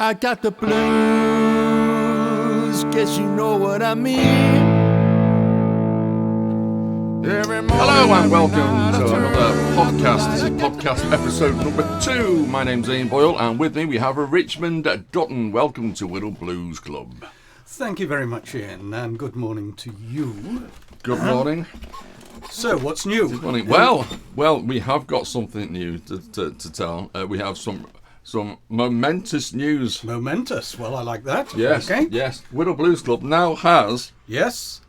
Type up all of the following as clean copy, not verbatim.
I got the blues, guess you know what I mean. Hello and welcome to another podcast. This is podcast episode number 2. My name's Ian Boyle and with me we have a Richmond Dutton. Welcome to Wirral Blues Club. Thank you very much, Ian, and good morning to you. Good morning. So, what's new? Good morning. Well, we have got something new to tell. We have some momentous news. Momentous. Well, I like that. Yes. Okay. Yes. Wirral Blues Club now has Yes.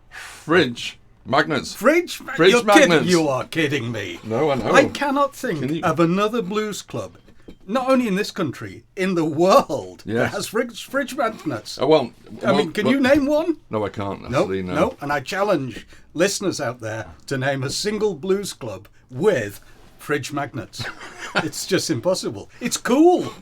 fridge magnets. Fridge Fridge magnets. You are kidding me. No, I know. I cannot think of another blues club, not only in this country, in the world, that has fridge magnets. Oh, Can you name one? No, I can't. Actually, No. And I challenge listeners out there to name a single blues club with fridge magnets. It's just impossible. It's cool.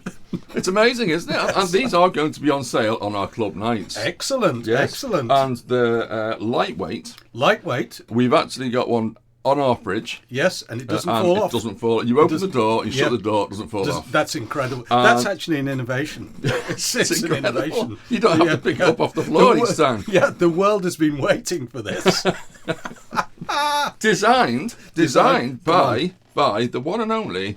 It's amazing, isn't it? And these are going to be on sale on our club nights. Excellent. Yes. Excellent. And the lightweight. We've actually got one on our fridge. Yes, and it doesn't fall off. It doesn't fall. You open the door, you shut the door, it doesn't fall off. That's incredible. That's actually an innovation. It's an innovation. You don't have to pick it up off the floor each time. Yeah, the world has been waiting for this. Designed by the one and only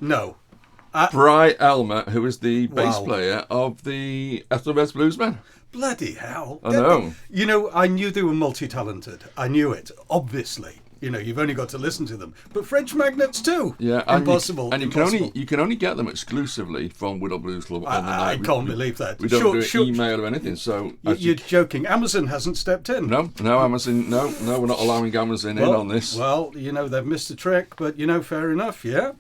Bry Elmer, who is the bass player of the Ethelred's Bluesmen. Bloody hell. I know. You know, I knew they were multi-talented. I knew it, obviously. You know, you've only got to listen to them. But fridge magnets too. Yeah, impossible. And you can only get them exclusively from Wirral Blues Club on the night. I can't believe that. We don't do email or anything. So you're joking. Amazon hasn't stepped in. No, Amazon. No, we're not allowing Amazon in on this. Well, you know they've missed a trick, but you know, fair enough. Yeah.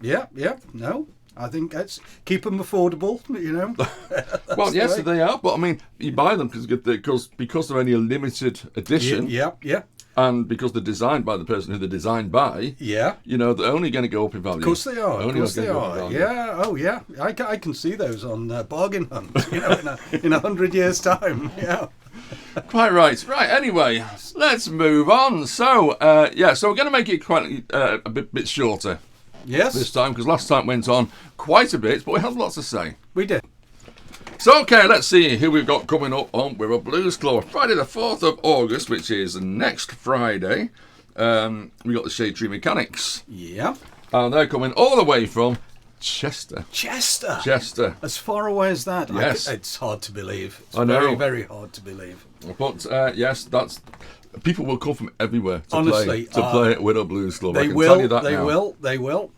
No. I think that's keep them affordable, you know. Well, yes, they are. But I mean, you buy them because they're only a limited edition. Yeah. And because they're designed by the person who they're designed by, you know, they're only going to go up in value. Of course they are. Yeah. Oh, yeah. I can see those on Bargain Hunt. You know, in 100 years' time. Yeah. Quite right. Right. Anyway, let's move on. So, so we're going to make it quite a bit shorter. Yes. This time, because last time went on quite a bit, but we had lots to say. We did. So, okay, let's see who we've got coming up on Wirral Blues Club. Friday the 4th of August, which is next Friday, we got the Shade Tree Mechanics. Yeah. And they're coming all the way from Chester. Chester. As far away as that? Yes. It's hard to believe. It's I know. very, very hard to believe. But, yes, that's... People will come from everywhere to play at Wirral Blues Club. They will.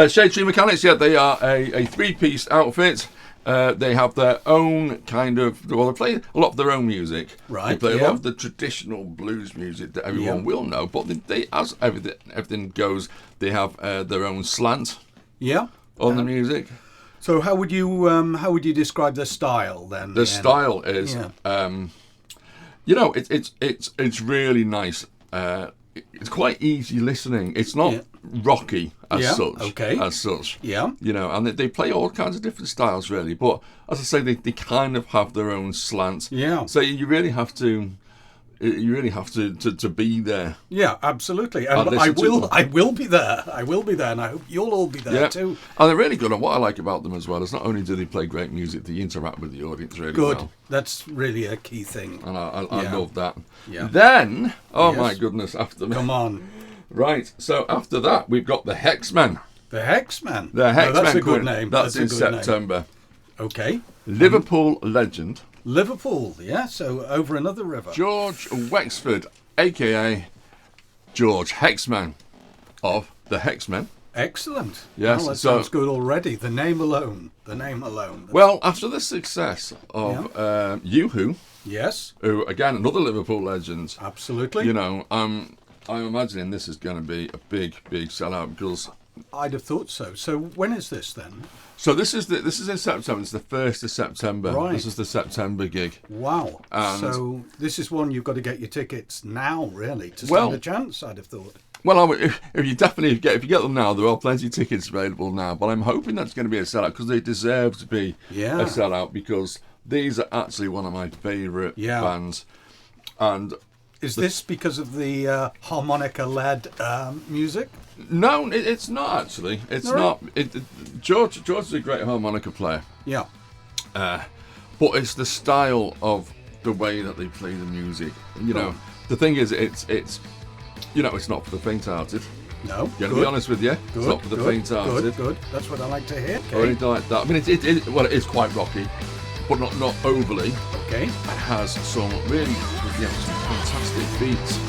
Shade Tree Mechanics, they are a three-piece outfit. They have their own kind of... Well, they play a lot of their own music. Right, They play a lot of the traditional blues music that everyone will know. But they as everything goes, they have their own slant on the music. So how would you describe their style then? The style is... you know, it's really nice. It's quite easy listening. It's not rocky as such. Okay. As such. Yeah. You know, and they play all kinds of different styles, really. But as I say, they kind of have their own slant. Yeah. So you really have to be there. Yeah, absolutely. And I will be there. And I hope you'll all be there too. And they're really good. And what I like about them as well is not only do they play great music, they interact with the audience really well. Good. That's really a key thing. And I love that. Yeah. Then, my goodness, after me. Come on. Right, so after that, we've got the Hexmen. The Hexmen? That's a good name. That's in September. Okay. Liverpool legend. Liverpool, so over another river. George Wexford, a.k.a. George Hexman of the Hexmen. Excellent. Yes, well, that sounds good already. The name alone. Well, after the success of Yoo-Hoo. Yes. Who, again, another Liverpool legend. Absolutely. You know, I'm imagining this is going to be a big sellout because... I'd have thought so. So when is this then? So this is in September. It's the 1st of September. Right. This is the September gig. Wow. So this is one you've got to get your tickets now, really, to stand a chance, I'd have thought. Well, if you get them now, there are plenty of tickets available now. But I'm hoping that's going to be a sellout because they deserve to be a sellout because these are actually one of my favourite bands. And is this because of the harmonica-led music? No, it's not actually. It's not. George is a great harmonica player. Yeah. But it's the style of the way that they play the music. You know, the thing is, it's it's not for the faint-hearted. No, Gonna be honest with you, it's not for the faint-hearted. Good. That's what I like to hear. Or anything like that. I mean, it is quite rocky, but not overly. Okay. It has some really, some fantastic beats.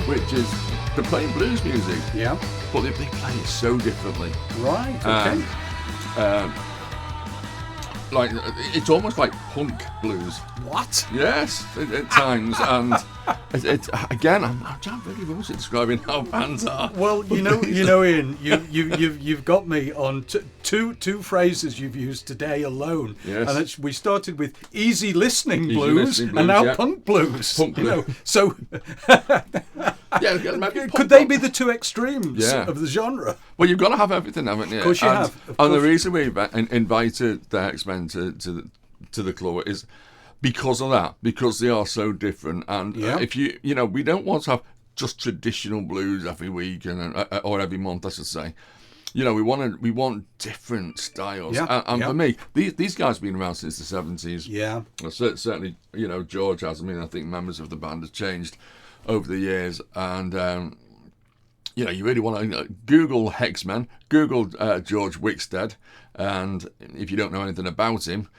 Which is they're playing blues music, but they play it so differently. Right. Okay. Like it's almost like punk blues. What? Yes, at times, and it again. I'm really rubbish at describing how bands are. Well, Ian, you've got me on two phrases you've used today alone. Yes. And we started with easy listening blues, and now punk blues. Punk blues. So. Could they be the two extremes of the genre? Well, you've got to have everything, haven't you? Of course you have. And the reason we invited the X-Men to the club is because of that, because they are so different. And if we don't want to have just traditional blues every week or every month, I should say. We want different styles. And for me, these guys have been around since the 70s. Yeah. Well, certainly, George has. I mean, I think members of the band have changed over the years, and you really want to Google Hexman, Google George Wickstead, and if you don't know anything about him,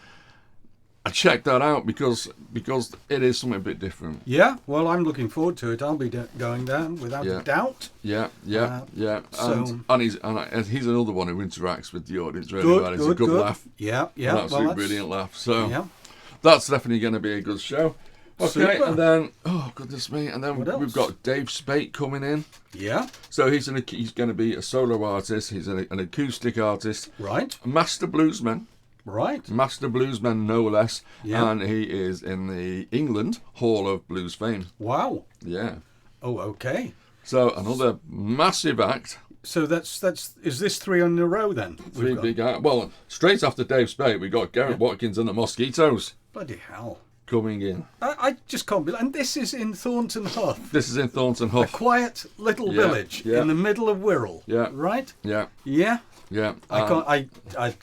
I check that out because it is something a bit different. Yeah, well, I'm looking forward to it. I'll be going down without a doubt. Yeah. And he's another one who interacts with the audience really well. It's a good laugh. Yeah. An absolute brilliant laugh. So that's definitely going to be a good show. Okay, super. And then, oh goodness me, and then we've got Dave Spate coming in. Yeah. So he's going to be a solo artist. He's an acoustic artist. Right. A master bluesman. Right. Master bluesman, no less. Yeah. And he is in the England Hall of Blues Fame. Wow. Yeah. Oh, okay. So another massive act. So is this 3 in a row then? Three big acts. Well, straight after Dave Spate, we got Garrett Watkins and the Mosquitoes. Bloody hell. Coming in. I just can't believe. And this is in Thornton Hough. This is in Thornton Hough. A quiet little village in the middle of Wirral. Yeah. Right? Yeah. Yeah. Yeah. I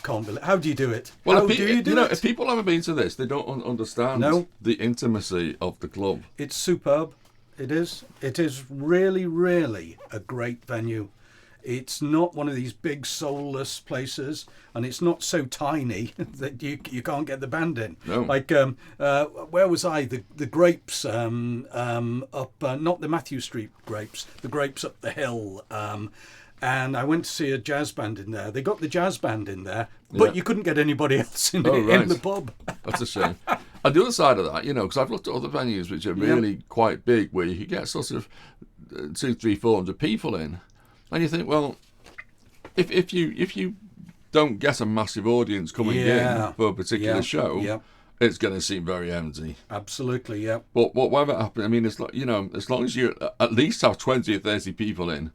can't believe. How do you do it? Well, if people haven't been to this, they don't understand the intimacy of the club. It's superb. It is. It is really, really a great venue. It's not one of these big soulless places, and it's not so tiny that you can't get the band in. No. Like where was I? The Grapes up not the Matthew Street Grapes, the Grapes up the hill. And I went to see a jazz band in there. They got the jazz band in there, but you couldn't get anybody else in the pub. That's a shame. And the other side of that, because I've looked at other venues which are really quite big, where you could get sort of 200, 300, 400 people in. And you think, well, if you don't get a massive audience coming in for a particular show, it's going to seem very empty. Absolutely, yeah. But whatever happens, I mean, it's like, as long as you at least have 20 or 30 people in,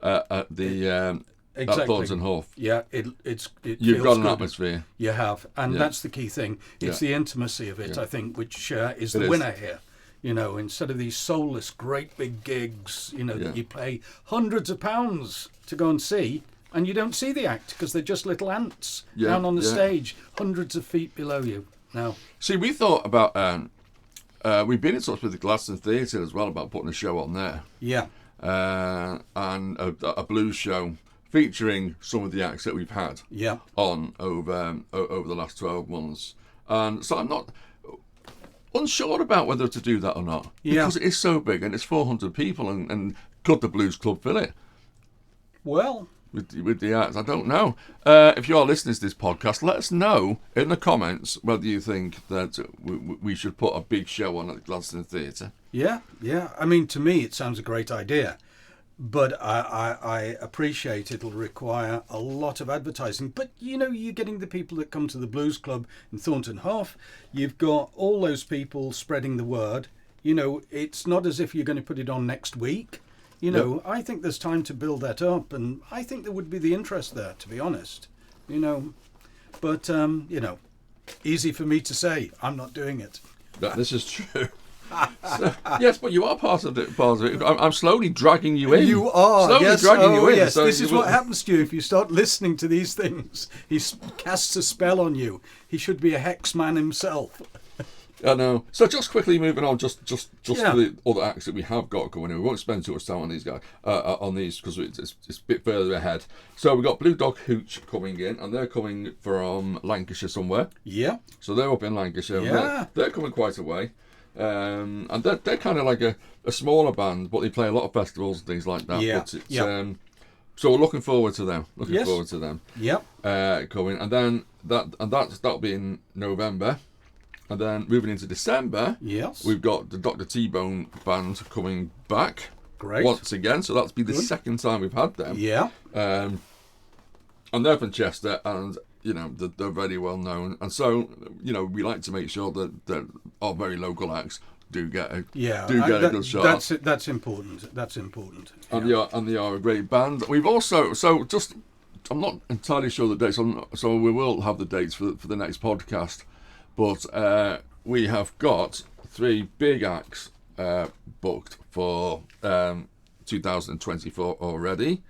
at the at Thornton Hough, you've got an atmosphere. You have, and that's the key thing. It's the intimacy of it, I think, which is the winner here. Instead of these soulless, great big gigs, that you pay hundreds of pounds to go and see, and you don't see the act because they're just little ants down on the stage, hundreds of feet below you. Now, see, we thought about, we've been in touch with the Gladstone Theatre as well about putting a show on there. Yeah. And a blues show featuring some of the acts that we've had on over the last 12 months. And so I'm not unsure about whether to do that or not, because it is so big and it's 400 people, and could the Blues Club fill it? Well, with the acts, I don't know. If you are listening to this podcast, let us know in the comments whether you think that we should put a big show on at the Gladstone Theatre. Yeah. I mean, to me, it sounds a great idea. But I appreciate it'll require a lot of advertising. But, you're getting the people that come to the Blues Club in Thornton Hough. You've got all those people spreading the word. You know, it's not as if you're going to put it on next week. You know, I think there's time to build that up, and I think there would be the interest there, to be honest. You know, but, you know, easy for me to say. I'm not doing it. This is true. So, yes, but you are part of it. I'm slowly dragging you in. You are. Slowly dragging you in. Yes, So this is what happens to you if you start listening to these things. He casts a spell on you. He should be a hex man himself. I know. So just quickly moving on, just for the other acts that we have got going in. We won't spend too much time on these guys, because it's a bit further ahead. So we've got Blue Dog Hooch coming in, and they're coming from Lancashire somewhere. Yeah. So they're up in Lancashire. Yeah. They're coming quite a way. And they're kind of like a smaller band, but they play a lot of festivals and things like that. Yeah. But it's, so we're looking forward to them. Yep. Coming, and then that'll be in November. And then moving into December, we've got the Dr. T-Bone band coming back once again. So that's the second time we've had them. Yeah. And they're from Chester, and you know they're very well known. And so you know we like to make sure that our very local acts do get a good shot. That's important. That's important. And they are a great band. We've also I'm not entirely sure the dates. So we will have the dates for the next podcast. But we have got 3 big acts booked for 2024 already.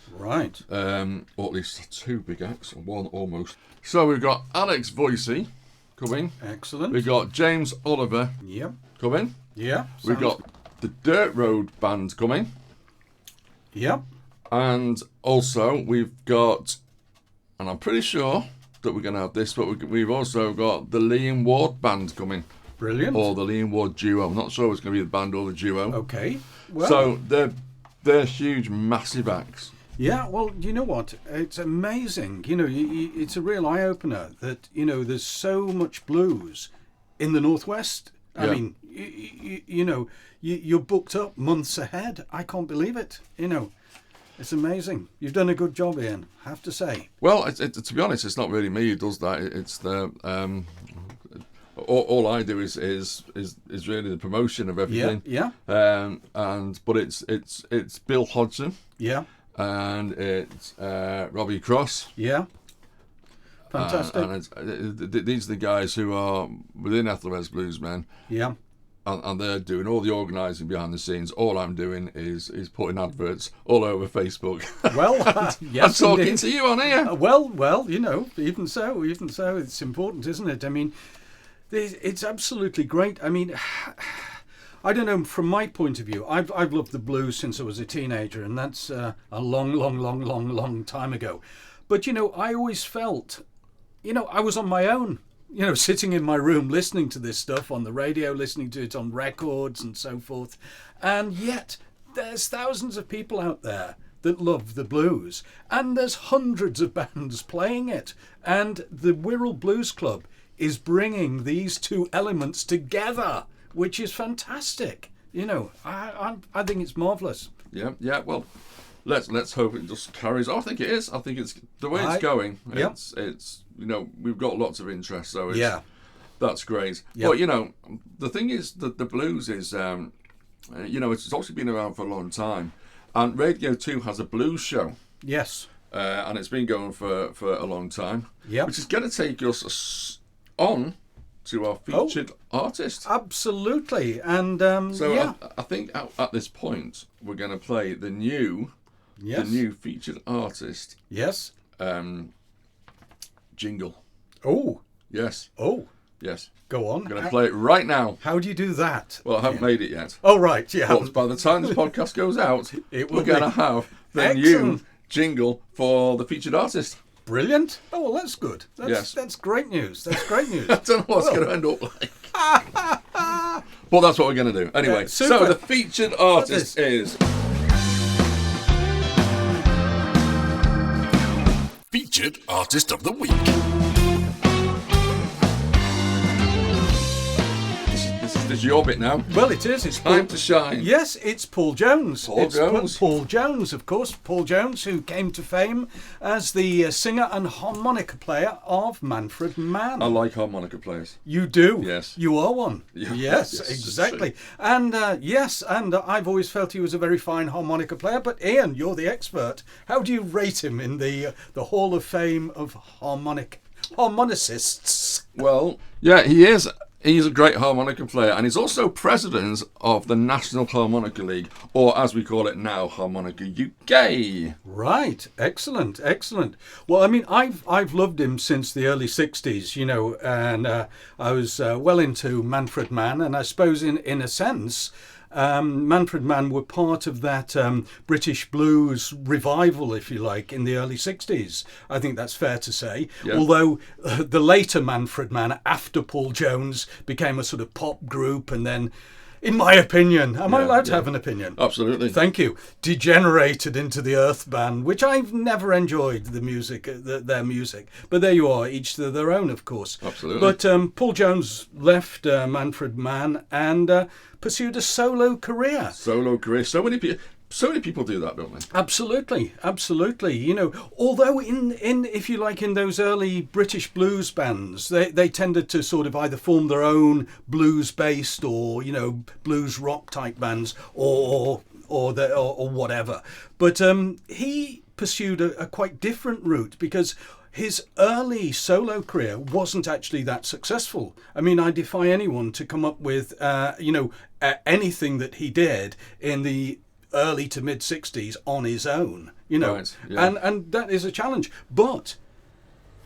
Right. Or at least 2 big acts, 1 almost. So we've got Alex Voicey coming. Excellent. We've got James Oliver coming. Yeah. We've got the Dirt Road Band coming. Yep. And also we've got, and I'm pretty sure that we're going to have this, but we've also got the Liam Ward Band coming. Brilliant. Or the Liam Ward Duo. I'm not sure it's going to be the band or the duo. Okay. Well, so they're huge, massive acts. Yeah, well, you know what? It's amazing. You know, it's a real eye-opener that, you know, there's so much blues in the Northwest. I mean, you know, you're booked up months ahead. I can't believe it, you know. It's amazing. You've done a good job, Ian, I have to say. Well, to be honest, it's not really me who does that. It's the all I do is really the promotion of everything. Yeah. But it's Bill Hodgson. Yeah. And it's Robbie Cross. Yeah. Fantastic. These are the guys who are within Ethelred's Bluesmen. Yeah. And they're doing all the organising behind the scenes. All I'm doing is putting adverts all over Facebook. Well, yes, I'm talking indeed. to you on here. Well, you know, even so, it's important, isn't it? I mean, it's absolutely great. I mean, I don't know, from my point of view, I've loved the blues since I was a teenager, and that's a long time ago. But, you know, I always felt, you know, I was on my own. You know, sitting in my room listening to this stuff on the radio, listening to it on records and so forth. And yet, there's thousands of people out there that love the blues. And there's hundreds of bands playing it. And the Wirral Blues Club is bringing these 2 elements together, which is fantastic. You know, I think it's marvellous. Yeah, well, let's hope it just carries on. I think it is. I think it's the way it's going. It's you know, we've got lots of interest, so that's great. Yep. But you know, the thing is that the blues is, you know, it's obviously been around for a long time, and Radio 2 has a blues show. Yes. And it's been going for a long time. Yeah. Which is going to take us on to our featured artist. Absolutely. And I think at this point we're going to play the new featured artist. Yes. Jingle. Oh. Yes. Oh. Yes. Go on. I'm going to play it right now. How do you do that? Well, I haven't made it yet. Oh, right. Yeah. But by the time this podcast goes out, we're going to have the new jingle for the featured artist. Brilliant. Oh, well, that's good. That's great news. That's great news. I don't know what's going to end up like. But that's what we're going to do. Anyway, so the featured artist is... Featured Artist of the Week. This is It's your bit now. Well, it is. It's time to shine. Yes, it's Paul Jones. Paul Jones. Paul Jones, of course. Paul Jones, who came to fame as the singer and harmonica player of Manfred Mann. I like harmonica players. You do? Yes. You are one. Yes, exactly. And and I've always felt he was a very fine harmonica player. But Ian, you're the expert. How do you rate him in the Hall of Fame of harmonicists? Well, yeah, he is. He's a great harmonica player, and he's also president of the National Harmonica League, or as we call it now, Harmonica UK. Right, excellent. Well, I mean, I've loved him since the early '60s, you know, and I was well into Manfred Mann, and I suppose in a sense, Manfred Mann were part of that British blues revival, if you like, in the early 60s. I think that's fair to say. Yeah. Although the later Manfred Mann, after Paul Jones, became a sort of pop group, and then, in my opinion, am I allowed to have an opinion? Absolutely. Thank you. Degenerated into the Earth Band, which I've never enjoyed the music, their music. But there you are, each to their own, of course. Absolutely. But Paul Jones left Manfred Mann and pursued a solo career. So many people do that, don't they? Absolutely. You know, although in if you like, in those early British blues bands, they tended to sort of either form their own blues-based or, you know, blues rock type bands or whatever. But he pursued a quite different route, because his early solo career wasn't actually that successful. I mean, I defy anyone to come up with, anything that he did in the early to mid 60s on his own, you know. Right, yeah. And that is a challenge. But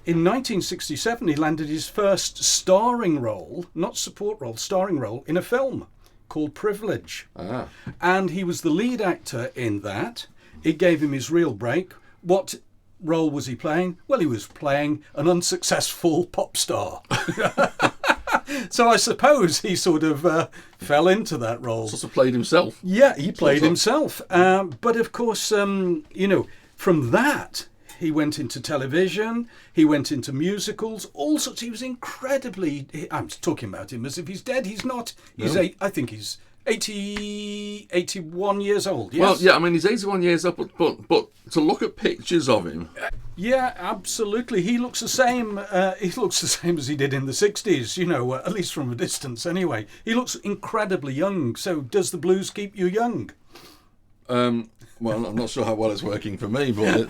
in 1967, he landed his first starring role, not support role, starring role in a film called Privilege. Ah. And he was the lead actor in that. It gave him his real break. What role was he playing? Well, he was playing an unsuccessful pop star. So I suppose he sort of fell into that role. Sort of played himself. Yeah, he played himself. But of course, from that, he went into television, he went into musicals, all sorts. He was incredibly... I'm talking about him as if he's dead. He's not. He's no. I think he's 81 years old, yes? Well, yeah, I mean, he's 81 years up, but to look at pictures of him... Yeah, absolutely. He looks the same. He looks the same as he did in the 60s, you know, at least from a distance anyway. He looks incredibly young. So does the blues keep you young? Well, I'm not sure how well it's working for me, but...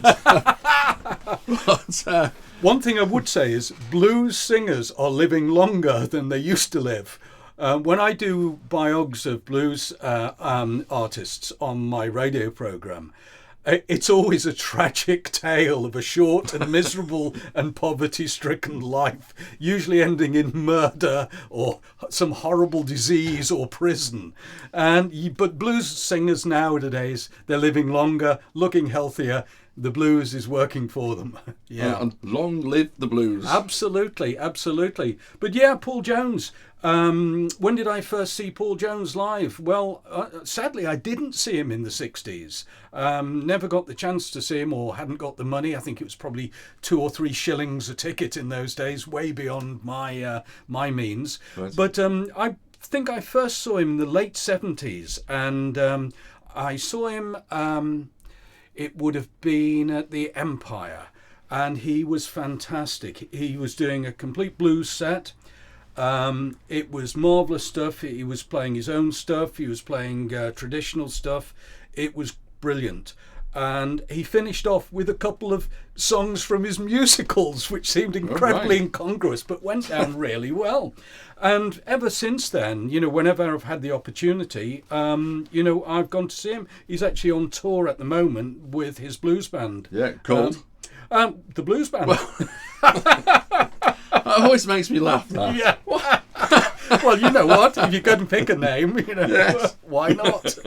One thing I would say is blues singers are living longer than they used to live. When I do biogs of blues artists on my radio programme, it's always a tragic tale of a short and miserable and poverty-stricken life, usually ending in murder or some horrible disease or prison. But blues singers nowadays, they're living longer, looking healthier. The blues is working for them. Yeah. And long live the blues. Absolutely. But yeah, Paul Jones. When did I first see Paul Jones live? Well, sadly, I didn't see him in the 60s. Never got the chance to see him, or hadn't got the money. I think it was probably 2 or 3 shillings a ticket in those days, way beyond my means. Right. But I think I first saw him in the late 70s, and I saw him... it would have been at the Empire, and he was fantastic. He was doing a complete blues set. It was marvellous stuff. He was playing his own stuff. He was playing traditional stuff. It was brilliant. And he finished off with a couple of songs from his musicals, which seemed incredibly incongruous, but went down really well. And ever since then, you know, whenever I've had the opportunity, I've gone to see him. He's actually on tour at the moment with his blues band. Yeah, called? The blues band. Well, that always makes me laugh. That. Yeah. Well, you know what? If you couldn't pick a name, you know, yes. Why not?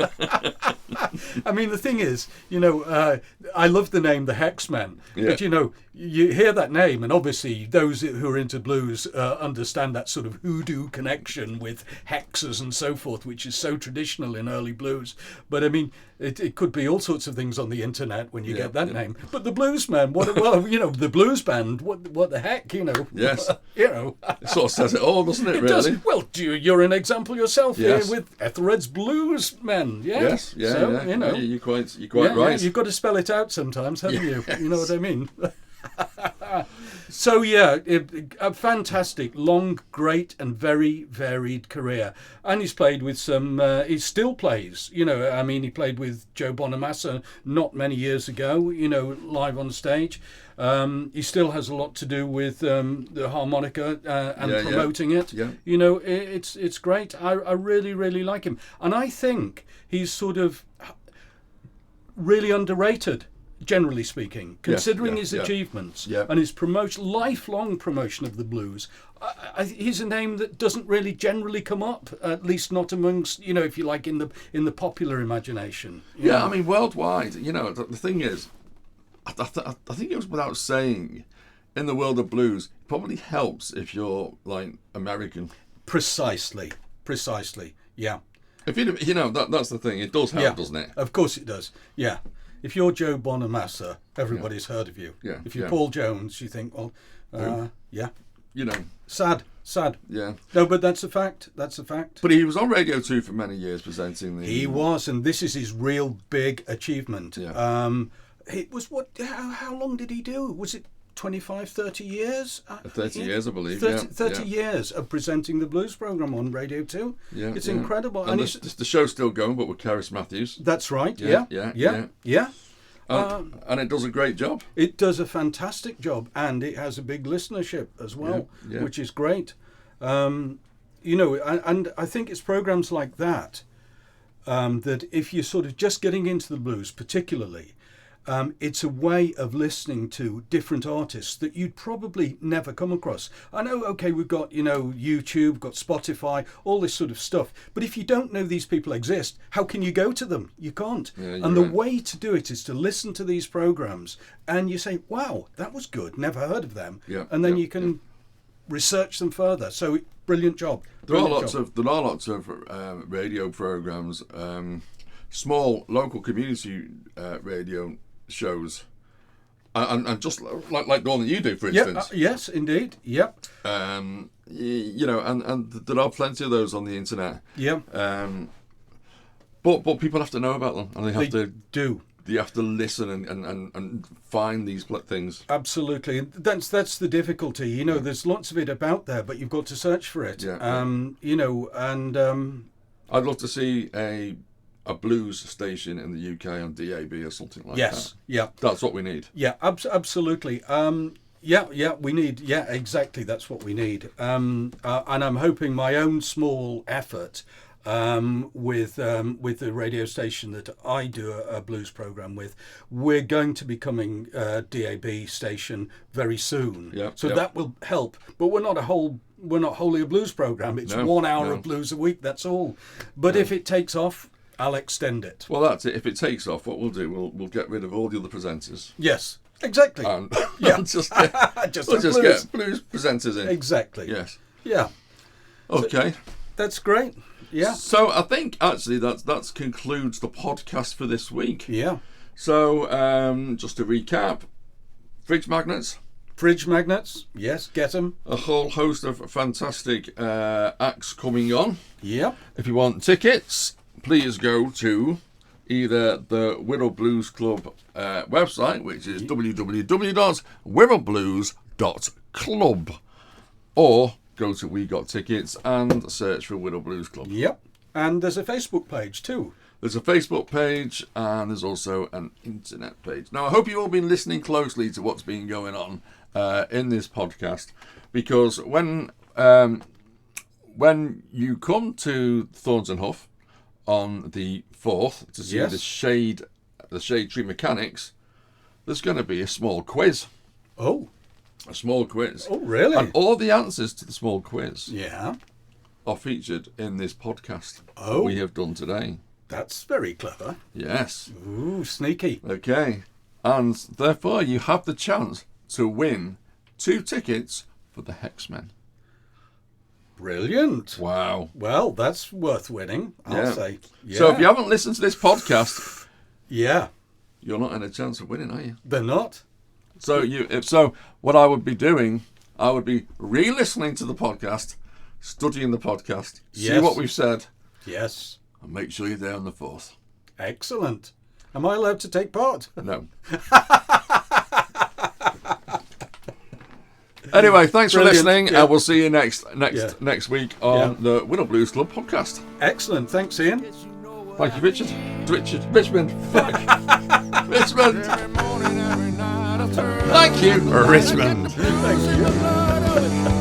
I mean, the thing is, you know, I love the name, the Hexmen. Yeah. But, you hear that name, and obviously those who are into blues understand that sort of hoodoo connection with hexes and so forth, which is so traditional in early blues. But, I mean, it could be all sorts of things on the internet when you get that name. But the Bluesmen, the blues band, what the heck, Yes. It sort of says it all, doesn't it, really? does. Well, you're an example yourself Yes. here with Ethelred's Bluesmen. Yeah. Yes, yeah, So, yeah. You're quite right. Yeah, you've got to spell it out sometimes, haven't you? You know what I mean? So, a fantastic, long, great and very varied career. And he's played with he still plays, he played with Joe Bonamassa not many years ago, live on stage. He still has a lot to do with the harmonica and promoting it. Yeah. It's great. I really, really like him. And I think he's sort of really underrated, generally speaking, considering his achievements and his lifelong promotion of the blues. He's a name that doesn't really generally come up, at least not amongst, if you like, in the popular imagination. I mean, worldwide, the thing is, I think it was without saying, in the world of blues, it probably helps if you're, like, American. Precisely, yeah. If that's the thing. It does help, doesn't it? Of course it does, yeah. If you're Joe Bonamassa, everybody's heard of you. Yeah. If you're Paul Jones, you think, well, yeah. Sad. Yeah. No, but that's a fact. But he was on Radio 2 for many years presenting the... He was, and this is his real big achievement. Yeah. It was how long did he do? Was it 25, 30 years? 30 years, I believe. 30 years of presenting the blues program on Radio 2. Yeah. It's incredible. And the show's still going, but with Karis Matthews. That's right. Yeah. And it does a great job. It does a fantastic job, and it has a big listenership as well, which is great. And I think it's programs like that that if you're sort of just getting into the blues, particularly, it's a way of listening to different artists that you'd probably never come across. I know, okay, we've got, YouTube, got Spotify, all this sort of stuff. But if you don't know these people exist, how can you go to them? You can't. And the way to do it is to listen to these programs and you say, wow, that was good, never heard of them. Yeah, and then you can research them further. So brilliant job. There are lots of radio programs, small local community radio shows, and just like the one that you do, for instance. Yes, indeed. Yep. And there are plenty of those on the internet. Yeah. But people have to know about them, and they have to listen and find these things. Absolutely. That's the difficulty. There's lots of it about there, but you've got to search for it. I'd love to see a blues station in the UK on DAB or something like that. Yes, yeah. That's what we need. Yeah, absolutely. We need, exactly, that's what we need. And I'm hoping my own small effort with the radio station that I do a blues program with, we're going to be becoming a DAB station very soon. That will help. But we're not wholly a blues program. It's 1 hour of blues a week, that's all. But if it takes off, I'll extend it. Well, that's it. If it takes off, what we'll do, we'll get rid of all the other presenters. Yes, exactly. And yeah, just get blues presenters in. Exactly. Yes. Yeah. Okay. So, that's great. Yeah. So I think actually that concludes the podcast for this week. Yeah. So just to recap, fridge magnets. Fridge magnets, yes, get them. A whole host of fantastic acts coming on. Yep. If you want tickets, please go to either the Wirral Blues Club website, which is www.wirralblues.club, or go to We Got Tickets and search for Wirral Blues Club. Yep. And there's a Facebook page too. There's a Facebook page and there's also an internet page. Now, I hope you've all been listening closely to what's been going on in this podcast, because when you come to Thorns and Huff on the 4th to see the Shade Tree Mechanics, there's going to be a small quiz. Oh. A small quiz. Oh, really? And all the answers to the small quiz are featured in this podcast we have done today. That's very clever. Yes. Ooh, sneaky. Okay. And therefore, you have the chance to win 2 tickets for the Hexmen. Brilliant. Wow. Well, that's worth winning, I'll say. Yeah. So if you haven't listened to this podcast, you're not in a chance of winning, are you? They're not. So what I would be doing, I would be re-listening to the podcast, studying the podcast, see what we've said. Yes. And make sure you're there on the 4th. Excellent. Am I allowed to take part? No. Anyway, thanks for listening, and we'll see you next week on the Wirral Blues Club podcast. Excellent. Thanks, Ian. Thank you, Richard. Richmond. Fuck. Richmond. Thank you, Richmond. Thank you.